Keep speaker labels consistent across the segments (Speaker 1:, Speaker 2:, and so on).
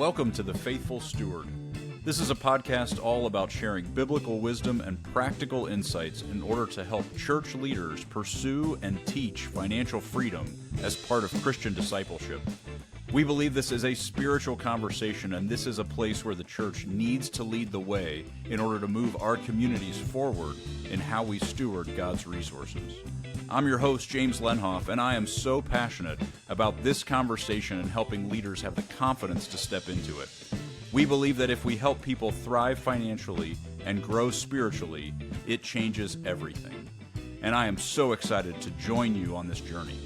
Speaker 1: Welcome to The Faithful Steward. This is a podcast all about sharing biblical wisdom and practical insights in order to help church leaders pursue and teach financial freedom as part of Christian discipleship. We believe this is a spiritual conversation, and this is a place where the church needs to lead the way in order to move our communities forward in how we steward God's resources. I'm your host, James Lenhoff, and I am so passionate about this conversation and helping leaders have the confidence to step into it. We believe that if we help people thrive financially and grow spiritually, it changes everything. And I am so excited to join you on this journey.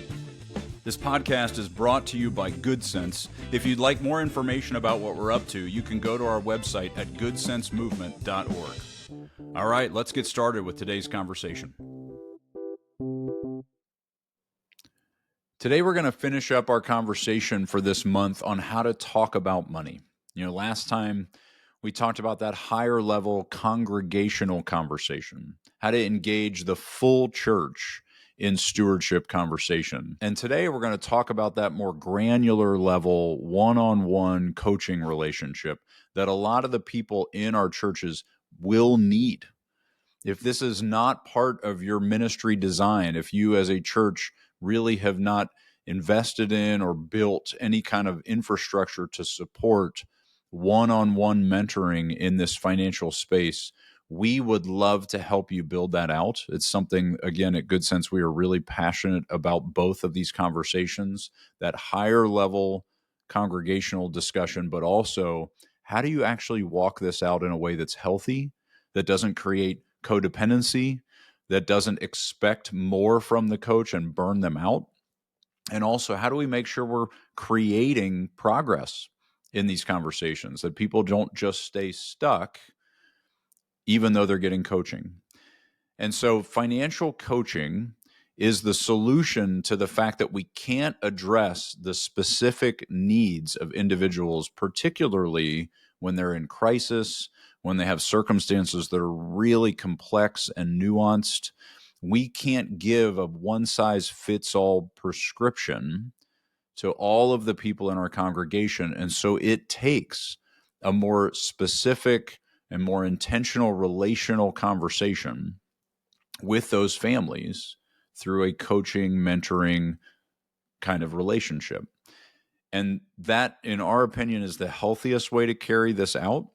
Speaker 1: This podcast is brought to you by Good Sense. If you'd like more information about what we're up to, you can go to our website at goodsensemovement.org. All right, let's get started with today's conversation. Today, we're going to finish up our conversation for this month on how to talk about money. Last time we talked about that higher level congregational conversation, how to engage the full church in stewardship conversation. And today we're going to talk about that more granular level one-on-one coaching relationship that a lot of the people in our churches will need. If this is not part of your ministry design, if you as a church really have not invested in or built any kind of infrastructure to support one-on-one mentoring in this financial space, we would love to help you build that out. It's something, again, at Good Sense, we are really passionate about both of these conversations, that higher level congregational discussion, but also how do you actually walk this out in a way that's healthy, that doesn't create codependency, that doesn't expect more from the coach and burn them out? And also, how do we make sure we're creating progress in these conversations, that people don't just stay stuck even though they're getting coaching? And so financial coaching is the solution to the fact that we can't address the specific needs of individuals, particularly when they're in crisis, when they have circumstances that are really complex and nuanced. We can't give a one-size-fits-all prescription to all of the people in our congregation. And so it takes a more specific and more intentional relational conversation with those families through a coaching, mentoring kind of relationship. And that, in our opinion, is the healthiest way to carry this out.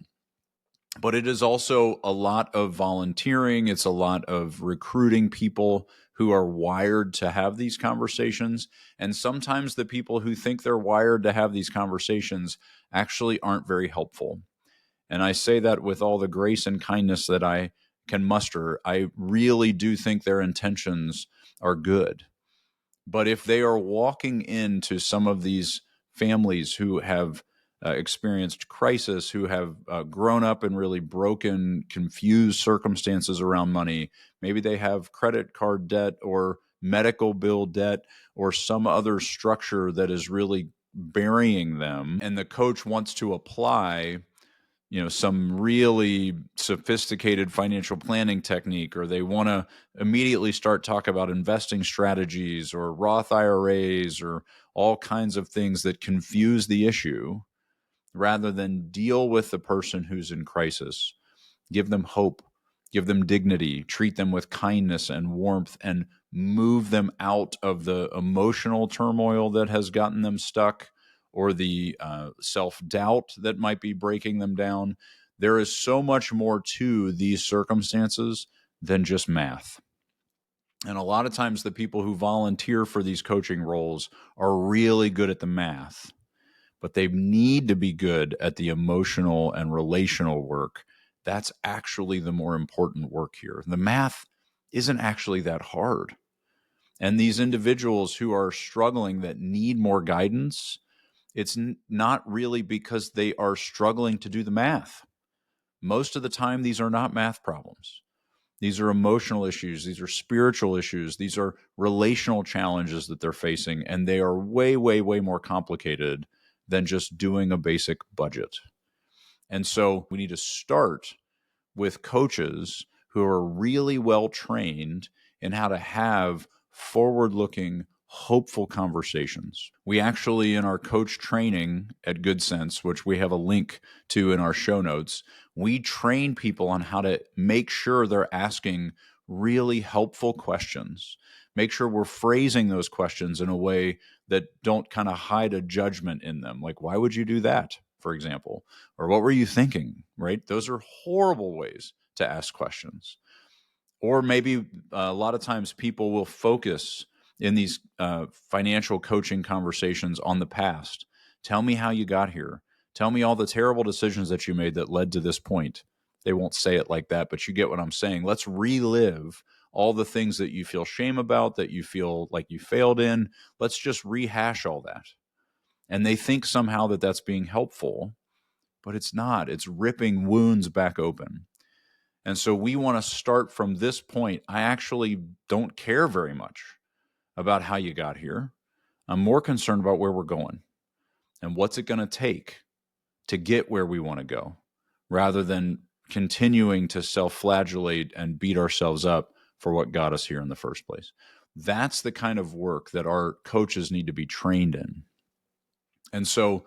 Speaker 1: But it is also a lot of volunteering. It's a lot of recruiting people who are wired to have these conversations. And sometimes the people who think they're wired to have these conversations actually aren't very helpful. And I say that with all the grace and kindness that I can muster. I really do think their intentions are good. But if they are walking into some of these families who have experienced crisis, who have grown up in really broken, confused circumstances around money, maybe they have credit card debt or medical bill debt or some other structure that is really burying them, and the coach wants to apply some really sophisticated financial planning technique, or they want to immediately start talking about investing strategies or Roth IRAs or all kinds of things that confuse the issue, rather than deal with the person who's in crisis, give them hope, give them dignity, treat them with kindness and warmth, and move them out of the emotional turmoil that has gotten them stuck, or the self-doubt that might be breaking them down. There is so much more to these circumstances than just math. And a lot of times the people who volunteer for these coaching roles are really good at the math, but they need to be good at the emotional and relational work. That's actually the more important work here. The math isn't actually that hard. And these individuals who are struggling, that need more guidance, it's not really because they are struggling to do the math. Most of the time, these are not math problems. These are emotional issues. These are spiritual issues. These are relational challenges that they're facing, and they are way, way, way more complicated than just doing a basic budget. And so we need to start with coaches who are really well trained in how to have forward-looking, hopeful conversations. We actually, in our coach training at Good Sense, which we have a link to in our show notes, we train people on how to make sure they're asking really helpful questions. Make sure we're phrasing those questions in a way that don't kind of hide a judgment in them. Like, why would you do that, for example? Or what were you thinking, right? Those are horrible ways to ask questions. Or maybe a lot of times people will focus in these financial coaching conversations on the past. Tell me how you got here. Tell me all the terrible decisions that you made that led to this point. They won't say it like that, but you get what I'm saying. Let's relive all the things that you feel shame about, that you feel like you failed in. Let's just rehash all that. And they think somehow that that's being helpful, but it's not. It's ripping wounds back open. And so we want to start from this point. I actually don't care very much about how you got here. I'm more concerned about where we're going and what's it going to take to get where we want to go, rather than continuing to self-flagellate and beat ourselves up for what got us here in the first place. That's the kind of work that our coaches need to be trained in. And so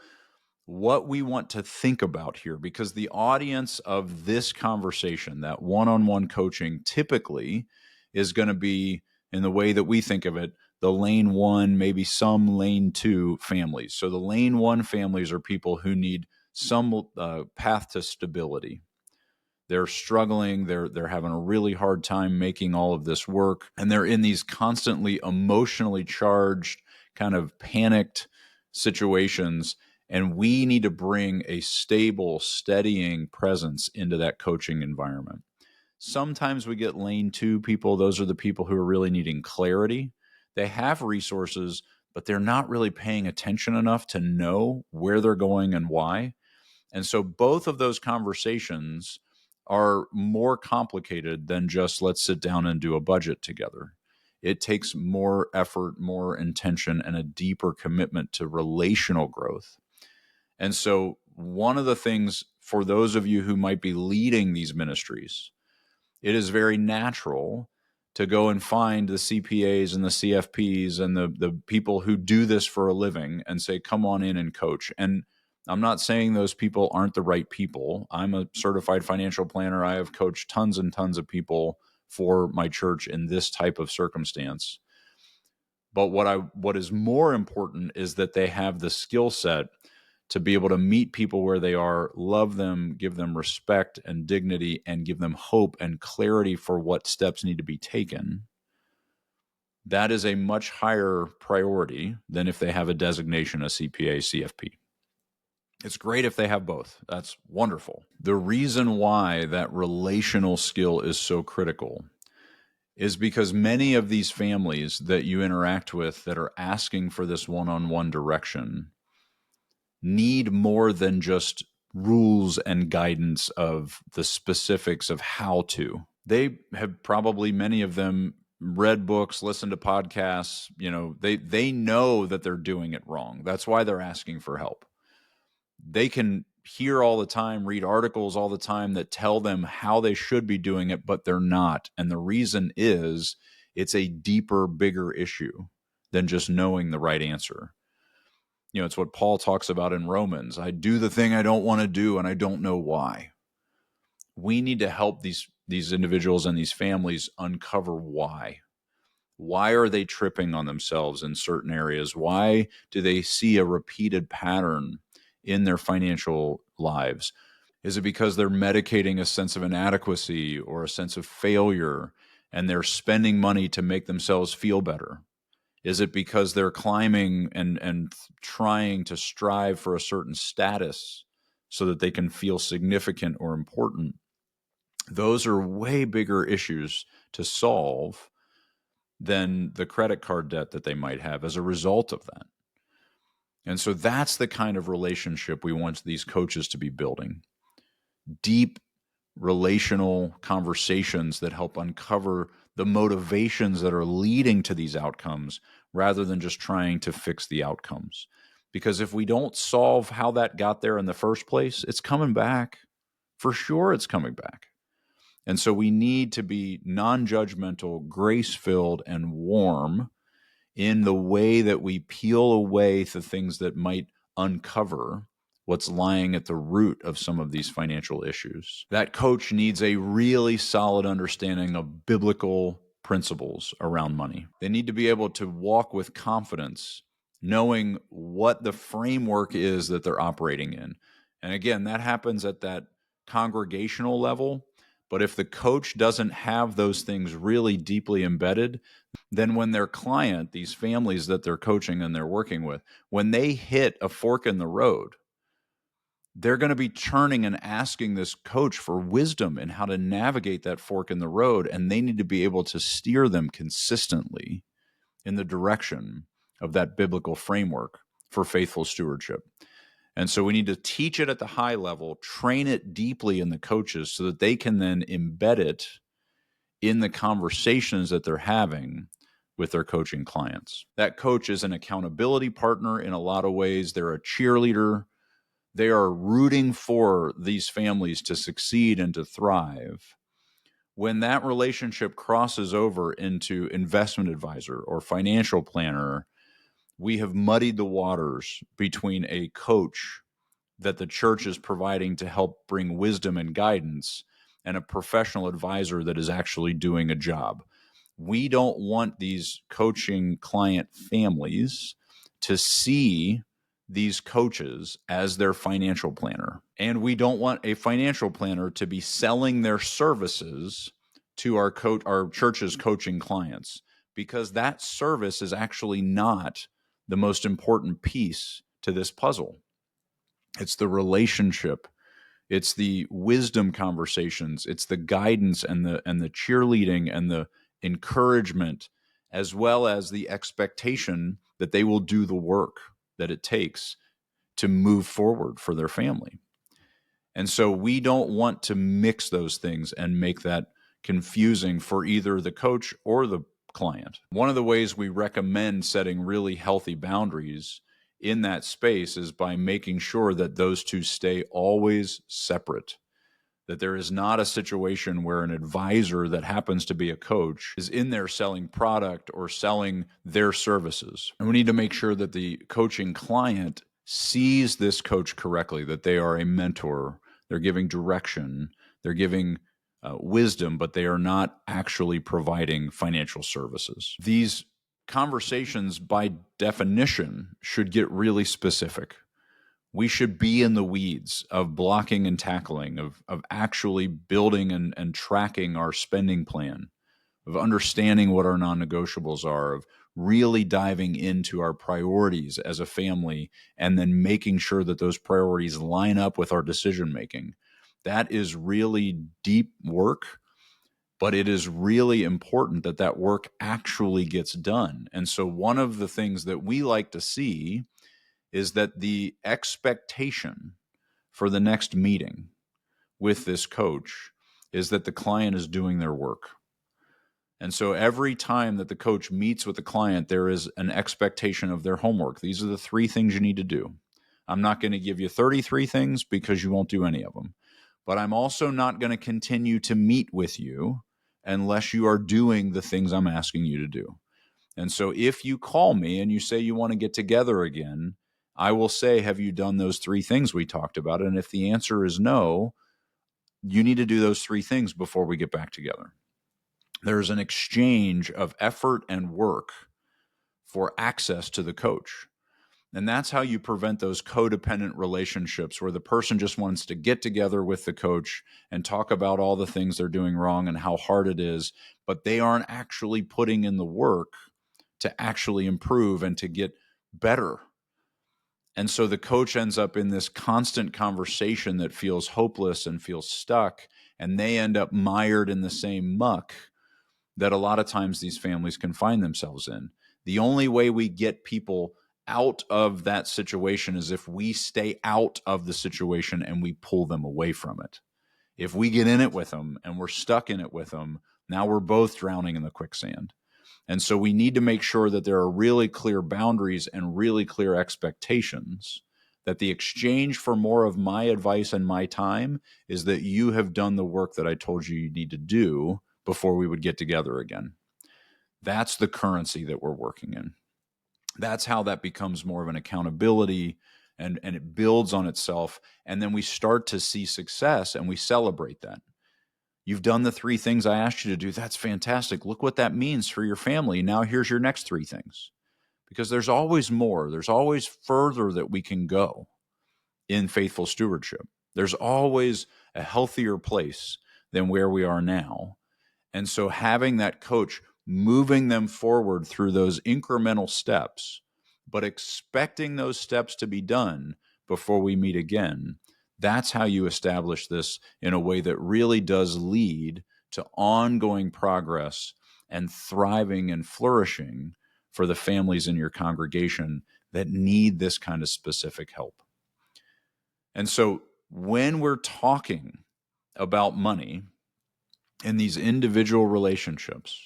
Speaker 1: what we want to think about here, because the audience of this conversation, that one-on-one coaching, typically is going to be, in the way that we think of it, the lane one, maybe some lane two families. So the lane one families are people who need some path to stability. They're struggling. They're having a really hard time making all of this work. And they're in these constantly emotionally charged, kind of panicked situations. And we need to bring a stable, steadying presence into that coaching environment. Sometimes we get lane two people. Those are the people who are really needing clarity. They have resources, but they're not really paying attention enough to know where they're going and why. And so both of those conversations are more complicated than just let's sit down and do a budget together. It takes more effort, more intention, and a deeper commitment to relational growth. And so one of the things for those of you who might be leading these ministries, it is very natural to go and find the CPAs and the CFPs and the people who do this for a living and say, come on in and coach. And I'm not saying those people aren't the right people. I'm a certified financial planner. I have coached tons and tons of people for my church in this type of circumstance. But what is more important is that they have the skill set to be able to meet people where they are, love them, give them respect and dignity, and give them hope and clarity for what steps need to be taken. That is a much higher priority than if they have a designation, a CPA, CFP. It's great if they have both. That's wonderful. The reason why that relational skill is so critical is because many of these families that you interact with that are asking for this one-on-one direction need more than just rules and guidance of the specifics of how to. They have probably, many of them, read books, listened to podcasts. They know that they're doing it wrong. That's why they're asking for help. They can hear all the time, read articles all the time that tell them how they should be doing it, but they're not. And the reason is it's a deeper, bigger issue than just knowing the right answer. It's what Paul talks about in Romans. I do the thing I don't want to do, and I don't know why. We need to help these individuals and these families uncover why. Why are they tripping on themselves in certain areas? Why do they see a repeated pattern in their financial lives? Is it because they're medicating a sense of inadequacy or a sense of failure, and they're spending money to make themselves feel better? Is it because they're climbing and trying to strive for a certain status so that they can feel significant or important? Those are way bigger issues to solve than the credit card debt that they might have as a result of that. And so that's the kind of relationship we want these coaches to be building. Deep relational conversations that help uncover the motivations that are leading to these outcomes rather than just trying to fix the outcomes. Because if we don't solve how that got there in the first place, it's coming back. For sure, it's coming back. And so we need to be non-judgmental, grace-filled, and warm in the way that we peel away the things that might uncover what's lying at the root of some of these financial issues. That coach needs a really solid understanding of biblical principles around money. They need to be able to walk with confidence, knowing what the framework is that they're operating in. And again, that happens at that congregational level. But if the coach doesn't have those things really deeply embedded, then when their client, these families that they're coaching and they're working with, when they hit a fork in the road, they're going to be turning and asking this coach for wisdom in how to navigate that fork in the road. And they need to be able to steer them consistently in the direction of that biblical framework for faithful stewardship. And so we need to teach it at the high level, train it deeply in the coaches so that they can then embed it in the conversations that they're having with their coaching clients. That coach is an accountability partner in a lot of ways. They're a cheerleader. They are rooting for these families to succeed and to thrive. When that relationship crosses over into investment advisor or financial planner, we have muddied the waters between a coach that the church is providing to help bring wisdom and guidance and a professional advisor that is actually doing a job. We don't want these coaching client families to see these coaches as their financial planner. And we don't want a financial planner to be selling their services to our church's coaching clients, because that service is actually not the most important piece to this puzzle. It's the relationship. It's the wisdom conversations. It's the guidance and the cheerleading and the encouragement, as well as the expectation that they will do the work that it takes to move forward for their family. And so we don't want to mix those things and make that confusing for either the coach or the client. One of the ways we recommend setting really healthy boundaries in that space is by making sure that those two stay always separate. That there is not a situation where an advisor that happens to be a coach is in there selling product or selling their services. And we need to make sure that the coaching client sees this coach correctly, that they are a mentor, they're giving direction, they're giving wisdom, but they are not actually providing financial services. These conversations, by definition, should get really specific. We should be in the weeds of blocking and tackling, of actually building and tracking our spending plan, of understanding what our non-negotiables are, of really diving into our priorities as a family, and then making sure that those priorities line up with our decision-making. That is really deep work, but it is really important that that work actually gets done. And so one of the things that we like to see is that the expectation for the next meeting with this coach is that the client is doing their work. And so every time that the coach meets with the client, there is an expectation of their homework. These are the 3 things you need to do. I'm not going to give you 33 things because you won't do any of them. But I'm also not going to continue to meet with you unless you are doing the things I'm asking you to do. And so if you call me and you say you want to get together again, I will say, have you done those 3 things we talked about? And if the answer is no, you need to do those 3 things before we get back together. There's an exchange of effort and work for access to the coach. And that's how you prevent those codependent relationships where the person just wants to get together with the coach and talk about all the things they're doing wrong and how hard it is, but they aren't actually putting in the work to actually improve and to get better. And so the coach ends up in this constant conversation that feels hopeless and feels stuck, and they end up mired in the same muck that a lot of times these families can find themselves in. The only way we get people out of that situation is if we stay out of the situation and we pull them away from it. If we get in it with them and we're stuck in it with them, now we're both drowning in the quicksand. And so we need to make sure that there are really clear boundaries and really clear expectations, that the exchange for more of my advice and my time is that you have done the work that I told you need to do before we would get together again. That's the currency that we're working in. That's how that becomes more of an accountability, and it builds on itself. And then we start to see success and we celebrate that. You've done the 3 things I asked you to do. That's fantastic. Look what that means for your family. Now here's your next 3 things. Because there's always more. There's always further that we can go in faithful stewardship. There's always a healthier place than where we are now. And so having that coach moving them forward through those incremental steps, but expecting those steps to be done before we meet again, that's how you establish this in a way that really does lead to ongoing progress and thriving and flourishing for the families in your congregation that need this kind of specific help. And so when we're talking about money in these individual relationships,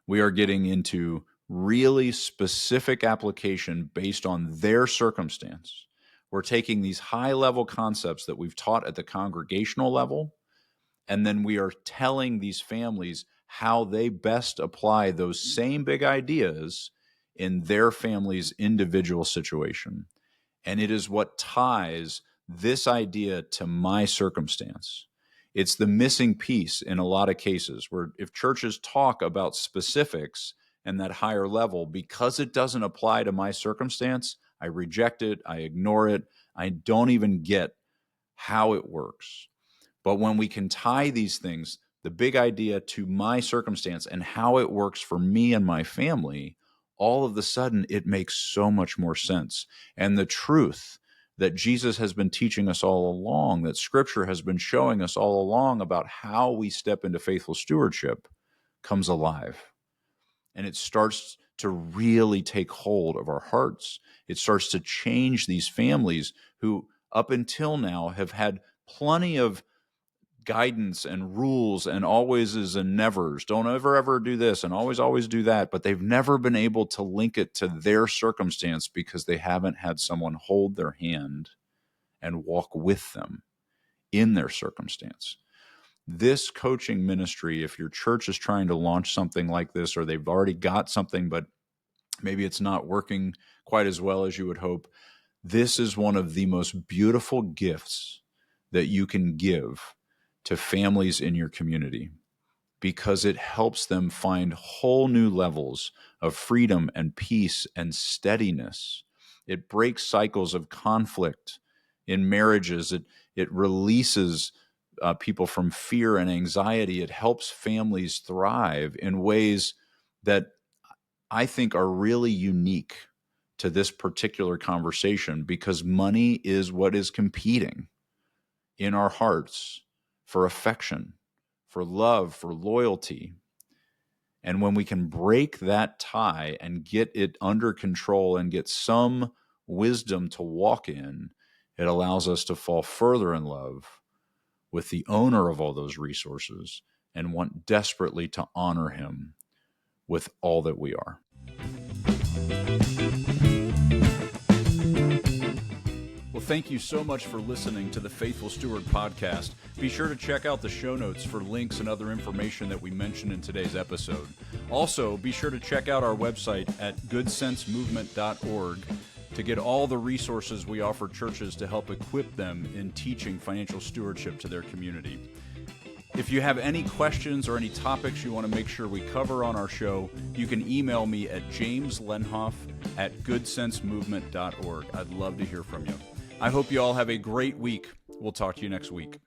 Speaker 1: we are getting into really specific application based on their circumstance. We're taking these high-level concepts that we've taught at the congregational level, and then we are telling these families how they best apply those same big ideas in their family's individual situation. And it is what ties this idea to my circumstance. It's the missing piece in a lot of cases where if churches talk about specifics and that higher level, because it doesn't apply to my circumstance, I reject it, I ignore it, I don't even get how it works. But when we can tie these things, the big idea to my circumstance and how it works for me and my family, all of a sudden it makes so much more sense. And the truth that Jesus has been teaching us all along, that Scripture has been showing us all along about how we step into faithful stewardship, comes alive. And it starts to really take hold of our hearts. It starts to change these families who up until now have had plenty of guidance and rules and alwayses and nevers. Don't ever do this and always do that. But they've never been able to link it to their circumstance because they haven't had someone hold their hand and walk with them in their circumstance. This coaching ministry, if your church is trying to launch something like this, or they've already got something, but maybe it's not working quite as well as you would hope, this is one of the most beautiful gifts that you can give to families in your community, because it helps them find whole new levels of freedom and peace and steadiness. It breaks cycles of conflict in marriages. It releases people from fear and anxiety. It helps families thrive in ways that I think are really unique to this particular conversation, because money is what is competing in our hearts for affection, for love, for loyalty. And when we can break that tie and get it under control and get some wisdom to walk in, it allows us to fall further in love with the owner of all those resources and want desperately to honor him with all that we are. Well, thank you so much for listening to the Faithful Steward podcast. Be sure to check out the show notes for links and other information that we mentioned in today's episode. Also, be sure to check out our website at goodsensemovement.org to get all the resources we offer churches to help equip them in teaching financial stewardship to their community. If you have any questions or any topics you want to make sure we cover on our show, you can email me at jameslenhoff@goodsensemovement.org. I'd love to hear from you. I hope you all have a great week. We'll talk to you next week.